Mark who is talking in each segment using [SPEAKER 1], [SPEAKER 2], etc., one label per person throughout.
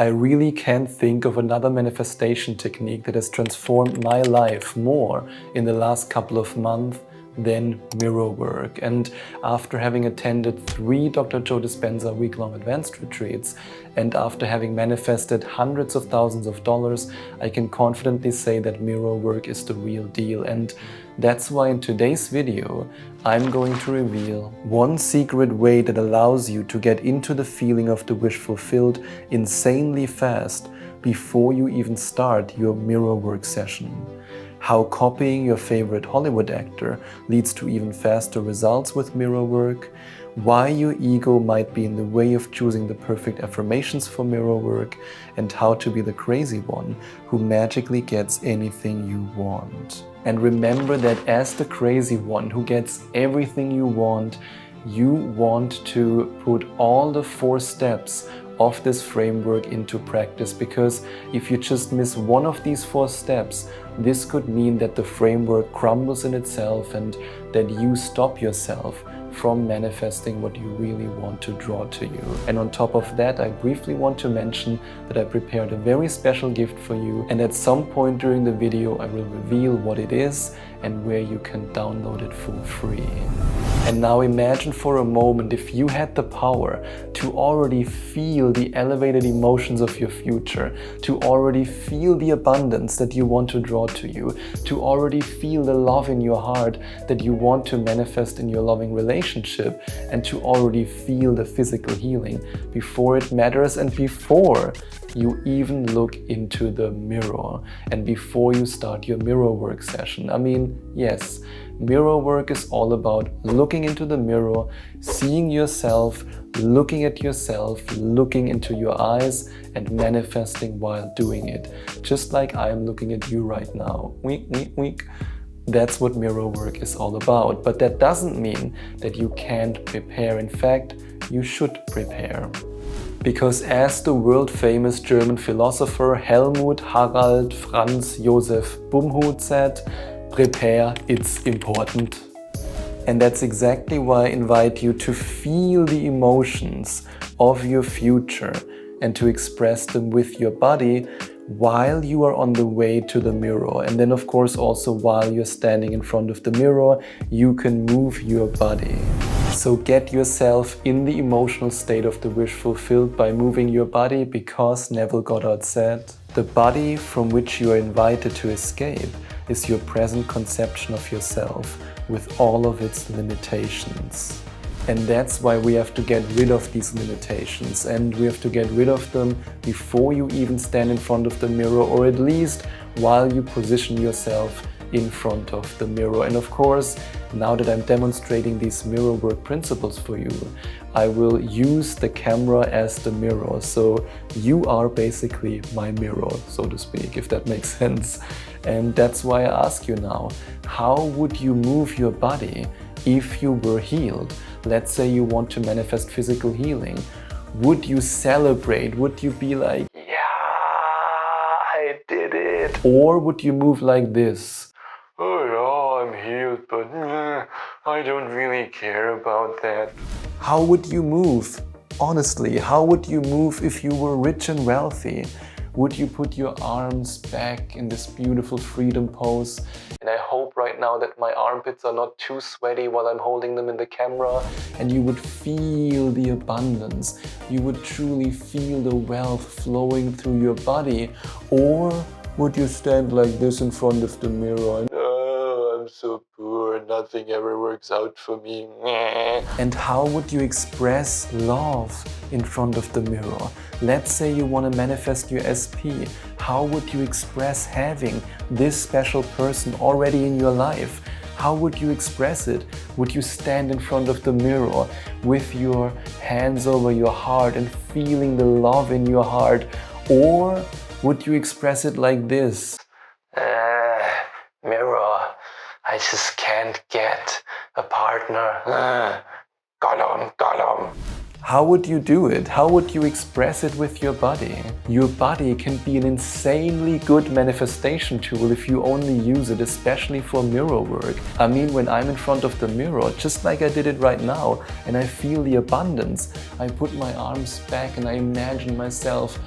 [SPEAKER 1] I really can't think of another manifestation technique that has transformed my life more in the last couple of months than mirror work. And after having attended 3 Dr. Joe Dispenza week-long advanced retreats, and after having manifested hundreds of thousands of dollars, I can confidently say that mirror work is the real deal. And that's why in today's video, I'm going to reveal one secret way that allows you to get into the feeling of the wish fulfilled insanely fast before you even start your mirror work session. How copying your favorite Hollywood actor leads to even faster results with mirror work, why your ego might be in the way of choosing the perfect affirmations for mirror work, and how to be the crazy one who magically gets anything you want. And remember that as the crazy one who gets everything you want to put all the 4 steps of this framework into practice, because if you just miss one of these 4 steps, this could mean that the framework crumbles in itself and that you stop yourself from manifesting what you really want to draw to you. And on top of that, I briefly want to mention that I prepared a very special gift for you, and at some point during the video I will reveal what it is and where you can download it for free. And now imagine for a moment if you had the power to already feel the elevated emotions of your future, to already feel the abundance that you want to draw to you, to already feel the love in your heart that you want to manifest in your loving relationship, and to already feel the physical healing before it matters and before you even look into the mirror and before you start your mirror work session. I mean, yes, mirror work is all about looking into the mirror, seeing yourself, looking at yourself, looking into your eyes and manifesting while doing it. Just like I am looking at you right now. Wink, wink, wink. That's what mirror work is all about. But that doesn't mean that you can't prepare. In fact, you should prepare. Because as the world-famous German philosopher Helmut Harald Franz Josef Bumhut said, prepare, it's important. And that's exactly why I invite you to feel the emotions of your future and to express them with your body while you are on the way to the mirror. And then of course also while you're standing in front of the mirror, you can move your body. So get yourself in the emotional state of the wish fulfilled by moving your body, because Neville Goddard said, the body from which you are invited to escape is your present conception of yourself with all of its limitations. And that's why we have to get rid of these limitations, and we have to get rid of them before you even stand in front of the mirror, or at least while you position yourself in front of the mirror. And of course, now that I'm demonstrating these mirror work principles for you, I will use the camera as the mirror. So you are basically my mirror, so to speak, if that makes sense. And that's why I ask you now, how would you move your body if you were healed? Let's say you want to manifest physical healing. Would you celebrate? Would you be like, yeah, I did it? Or would you move like this? Oh yeah, I'm healed, but I don't really care about that. How would you move? Honestly, how would you move if you were rich and wealthy? Would you put your arms back in this beautiful freedom pose? And I hope right now that my armpits are not too sweaty while I'm holding them in the camera, and you would feel the abundance. You would truly feel the wealth flowing through your body. Or would you stand like this in front of the mirror and, oh, I'm so poor, nothing ever works out for me. And how would you express love in front of the mirror? Let's say you want to manifest your SP. How would you express having this special person already in your life? How would you express it? Would you stand in front of the mirror with your hands over your heart and feeling the love in your heart? Or would you express it like this? Mirror, I just can't get a partner. Gollum. How would you do it? How would you express it with your body? Your body can be an insanely good manifestation tool if you only use it, especially for mirror work. I mean, when I'm in front of the mirror, just like I did it right now, and I feel the abundance, I put my arms back and I imagine myself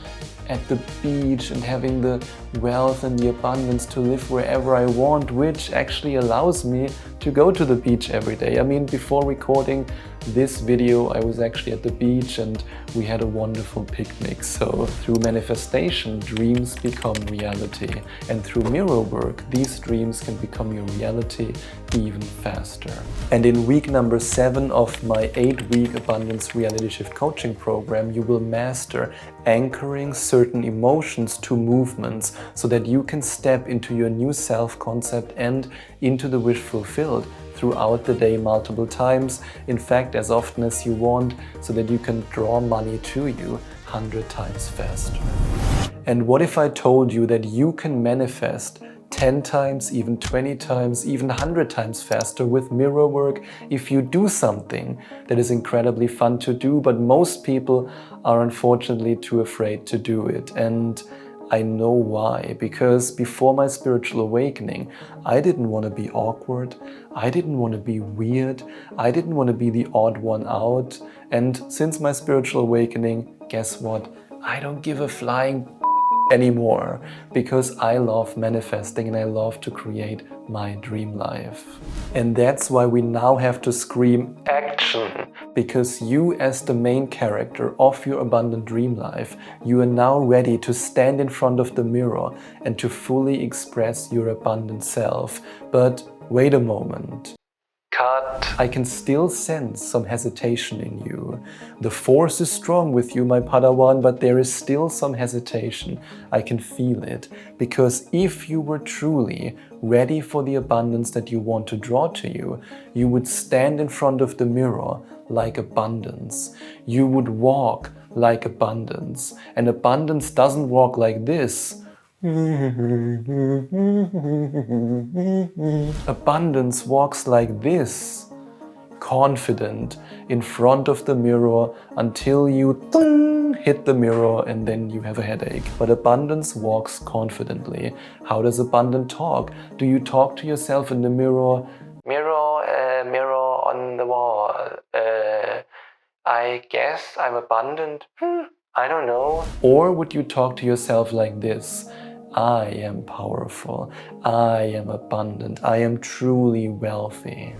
[SPEAKER 1] at the beach and having the wealth and the abundance to live wherever I want, which actually allows me to go to the beach every day. I mean, before recording this video, I was actually at the beach and we had a wonderful picnic. So through manifestation, dreams become reality. And through mirror work, these dreams can become your reality even faster. And in week number 7 of my 8-week Abundance Reality Shift coaching program, you will master anchoring certain emotions to movements so that you can step into your new self-concept and into the wish fulfilled throughout the day multiple times, in fact as often as you want, so that you can draw money to you 100 times faster. And what if I told you that you can manifest 10 times, even 20 times, even 100 times faster with mirror work if you do something that is incredibly fun to do, but most people are unfortunately too afraid to do it. And I know why, because before my spiritual awakening, I didn't want to be awkward, I didn't want to be weird, I didn't want to be the odd one out. And since my spiritual awakening, guess what? I don't give a flying anymore, because I love manifesting and I love to create my dream life. And that's why we now have to scream action, because you as the main character of your abundant dream life, you are now ready to stand in front of the mirror and to fully express your abundant self. But wait a moment. Cut. I can still sense some hesitation in you. The force is strong with you, my Padawan, but there is still some hesitation. I can feel it. Because if you were truly ready for the abundance that you want to draw to you, you would stand in front of the mirror like abundance. You would walk like abundance. And abundance doesn't walk like this. Abundance walks like this, confident in front of the mirror until you hit the mirror and then you have a headache. But abundance walks confidently. How does abundance talk? Do you talk to yourself in the mirror? Mirror on the wall. I guess I'm abundant. I don't know. Or would you talk to yourself like this? I am powerful, I am abundant, I am truly wealthy.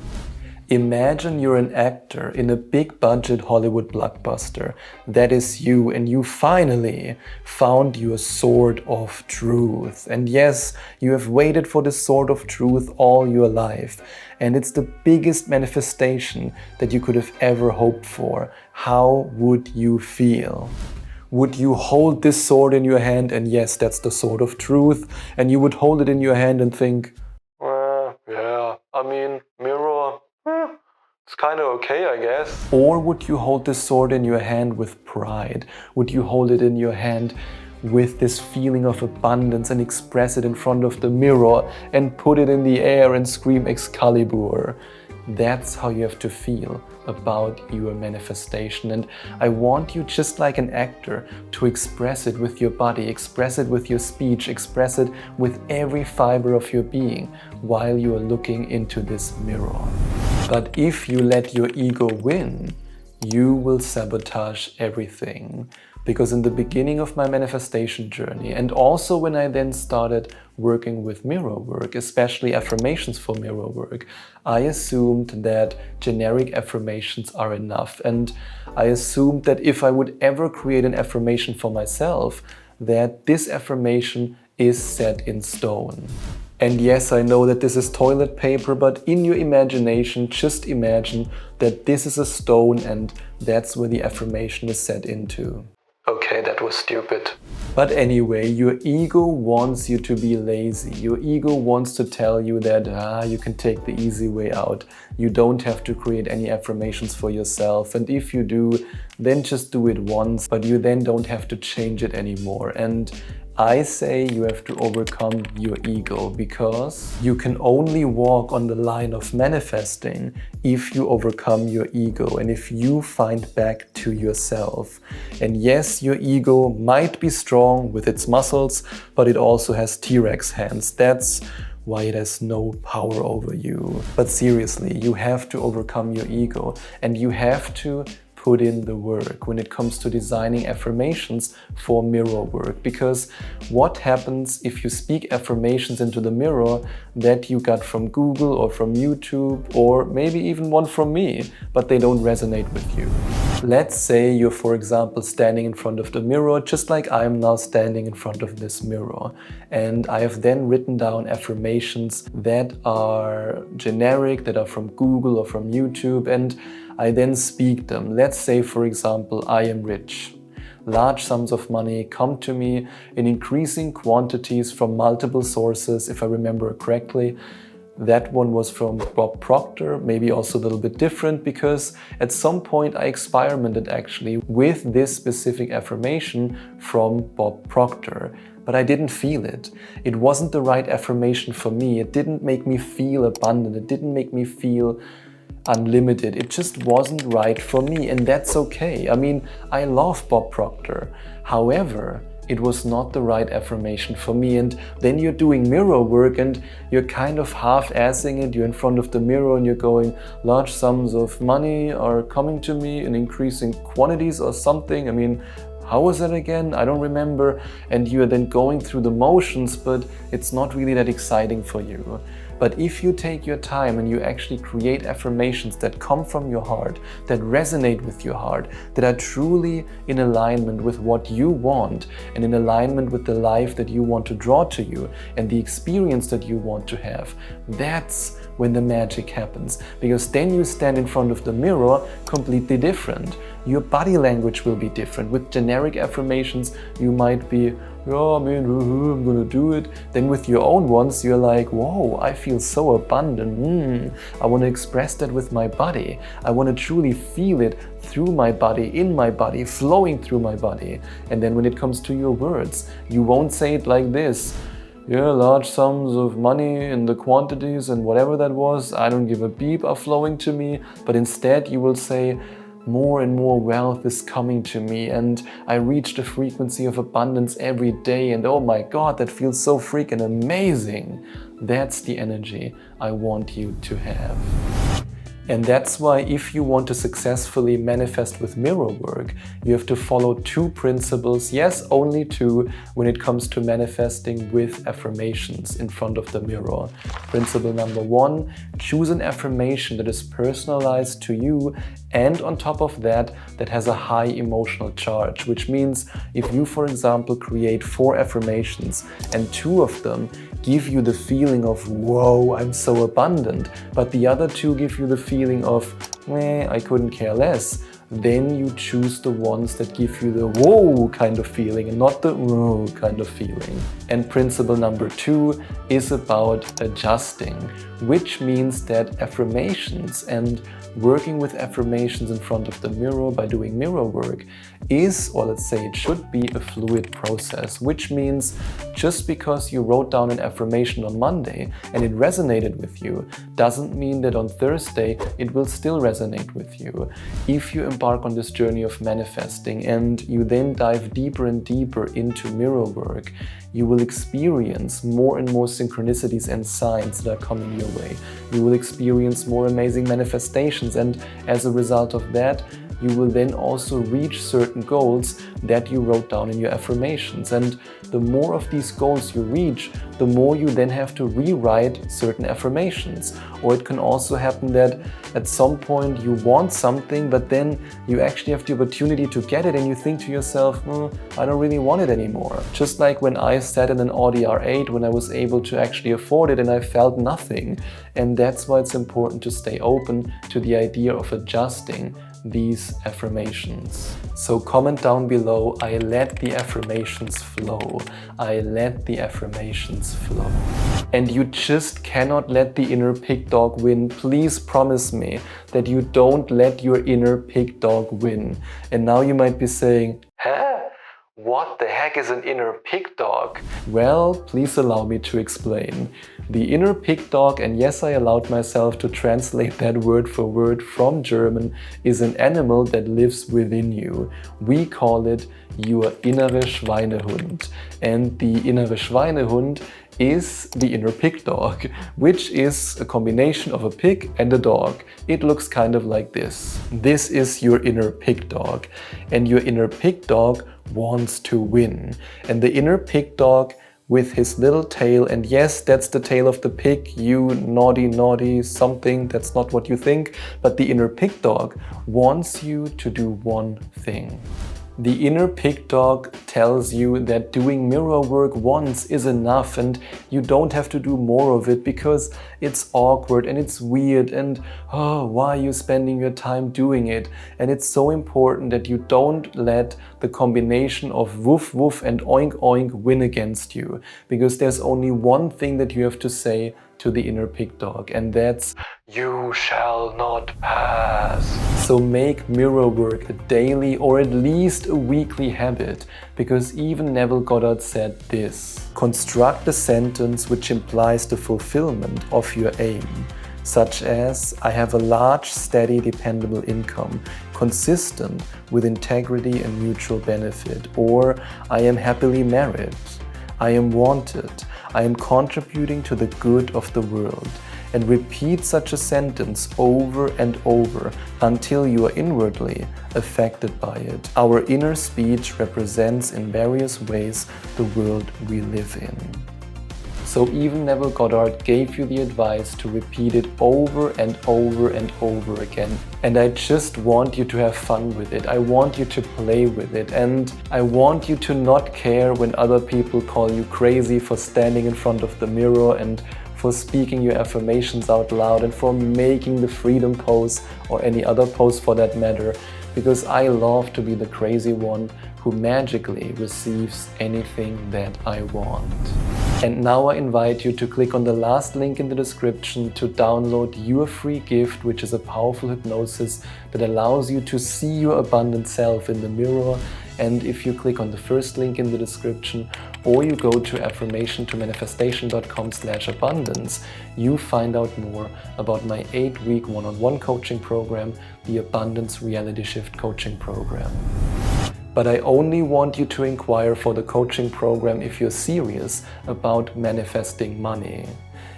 [SPEAKER 1] Imagine you're an actor in a big budget Hollywood blockbuster. That is you, and you finally found your sword of truth. And yes, you have waited for the sword of truth all your life. And it's the biggest manifestation that you could have ever hoped for. How would you feel? Would you hold this sword in your hand, and yes, that's the sword of truth, and you would hold it in your hand and think, yeah, I mean, mirror, it's kind of okay, I guess. Or would you hold this sword in your hand with pride? Would you hold it in your hand with this feeling of abundance and express it in front of the mirror and put it in the air and scream Excalibur? That's how you have to feel about your manifestation. And I want you, just like an actor, to express it with your body, express it with your speech, express it with every fiber of your being while you are looking into this mirror. But if you let your ego win, you will sabotage everything. Because in the beginning of my manifestation journey, and also when I then started working with mirror work, especially affirmations for mirror work, I assumed that generic affirmations are enough. And I assumed that if I would ever create an affirmation for myself, that this affirmation is set in stone. And yes, I know that this is toilet paper, but in your imagination, just imagine that this is a stone and that's where the affirmation is set into. Okay, that was stupid. But anyway, your ego wants you to be lazy. Your ego wants to tell you that you can take the easy way out. You don't have to create any affirmations for yourself. And if you do, then just do it once, but you then don't have to change it anymore. And I say you have to overcome your ego, because you can only walk on the line of manifesting if you overcome your ego and if you find back to yourself. And yes, your ego might be strong with its muscles, but it also has T-Rex hands. That's why it has no power over you. But seriously, you have to overcome your ego, and you have to put in the work when it comes to designing affirmations for mirror work. Because what happens if you speak affirmations into the mirror that you got from Google or from YouTube or maybe even one from me, but they don't resonate with you? Let's say you're, for example, standing in front of the mirror, just like I am now standing in front of this mirror. And I have then written down affirmations that are generic, that are from Google or from YouTube, and I then speak them. Let's say, for example, I am rich. Large sums of money come to me in increasing quantities from multiple sources, if I remember correctly. That one was from Bob Proctor, maybe also a little bit different, because at some point I experimented actually with this specific affirmation from Bob Proctor, but I didn't feel it. It wasn't the right affirmation for me. It didn't make me feel abundant. It didn't make me feel unlimited. It just wasn't right for me, and that's okay. I mean, I love Bob Proctor. However, it was not the right affirmation for me. And then you're doing mirror work and you're kind of half-assing it. You're in front of the mirror and you're going, large sums of money are coming to me in increasing quantities or something. I mean, how was that again? I don't remember. And you're then going through the motions, but it's not really that exciting for you. But if you take your time and you actually create affirmations that come from your heart, that resonate with your heart, that are truly in alignment with what you want and in alignment with the life that you want to draw to you and the experience that you want to have, that's when the magic happens. Because then you stand in front of the mirror completely different. Your body language will be different. With generic affirmations, you might be, yeah, I mean, I'm gonna do it. Then with your own ones, you're like, whoa, I feel so abundant. I want to express that with my body. I want to truly feel it through my body, in my body, flowing through my body. And then when it comes to your words, you won't say it like this. Yeah, large sums of money in the quantities and whatever that was, I don't give a beep, are flowing to me. But instead you will say, more and more wealth is coming to me and I reach the frequency of abundance every day, and oh my God, that feels so freaking amazing. That's the energy I want you to have. And that's why if you want to successfully manifest with mirror work, you have to follow two principles, yes, only two, when it comes to manifesting with affirmations in front of the mirror. Principle number one, choose an affirmation that is personalized to you, and on top of that, that has a high emotional charge, which means if you, for example, create 4 affirmations and 2 of them give you the feeling of, whoa, I'm so abundant, but the other 2 give you the feeling of, I couldn't care less, then you choose the ones that give you the whoa kind of feeling and not the whoa kind of feeling. And principle number 2 is about adjusting, which means that affirmations and working with affirmations in front of the mirror by doing mirror work is, or let's say it should be, a fluid process, which means just because you wrote down an affirmation on Monday and it resonated with you doesn't mean that on Thursday it will still resonate with you. If you embark on this journey of manifesting and you then dive deeper and deeper into mirror work, you will experience more and more synchronicities and signs that are coming your way. You will experience more amazing manifestations, and as a result of that, you will then also reach certain goals that you wrote down in your affirmations. And the more of these goals you reach, the more you then have to rewrite certain affirmations. Or it can also happen that at some point you want something, but then you actually have the opportunity to get it and you think to yourself, I don't really want it anymore. Just like when I sat in an Audi R8 when I was able to actually afford it and I felt nothing. And that's why it's important to stay open to the idea of adjusting these affirmations. So comment down below, I let the affirmations flow. I let the affirmations flow. And you just cannot let the inner pig dog win. Please promise me that you don't let your inner pig dog win. And now you might be saying, huh? What the heck is an inner pig dog? Well, please allow me to explain. The inner pig dog, and yes, I allowed myself to translate that word for word from German, is an animal that lives within you. We call it your innere Schweinehund. And the innere Schweinehund is the inner pig dog, which is a combination of a pig and a dog. It looks kind of like this. This is your inner pig dog, and your inner pig dog wants to win. And the inner pig dog with his little tail, and yes, that's the tail of the pig, you naughty something, that's not what you think, but the inner pig dog wants you to do one thing. The inner pig dog tells you that doing mirror work once is enough and you don't have to do more of it because it's awkward and it's weird and why are you spending your time doing it? And it's so important that you don't let the combination of woof woof and oink oink win against you, because there's only one thing that you have to say to the inner pig dog, and that's "You shall not pass." So make mirror work a daily or at least a weekly habit, because even Neville Goddard said this: construct a sentence which implies the fulfillment of your aim, such as "I have a large, steady, dependable income, consistent with integrity and mutual benefit," or "I am happily married," "I am wanted," "I am contributing to the good of the world," and repeat such a sentence over and over until you are inwardly affected by it. Our inner speech represents in various ways the world we live in. So even Neville Goddard gave you the advice to repeat it over and over and over again. And I just want you to have fun with it. I want you to play with it. And I want you to not care when other people call you crazy for standing in front of the mirror and for speaking your affirmations out loud and for making the freedom pose or any other pose for that matter. Because I love to be the crazy one who magically receives anything that I want. And now I invite you to click on the last link in the description to download your free gift, which is a powerful hypnosis that allows you to see your abundant self in the mirror. And if you click on the first link in the description, or you go to affirmationtomanifestation.com/abundance, you find out more about my 8-week one-on-one coaching program, the Abundance Reality Shift Coaching Program. But I only want you to inquire for the coaching program if you're serious about manifesting money.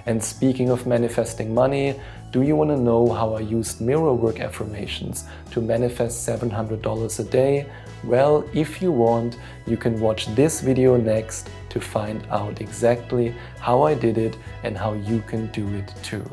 [SPEAKER 1] And speaking of manifesting money, do you want to know how I used mirror work affirmations to manifest $700 a day? Well, if you want, you can watch this video next to find out exactly how I did it and how you can do it too.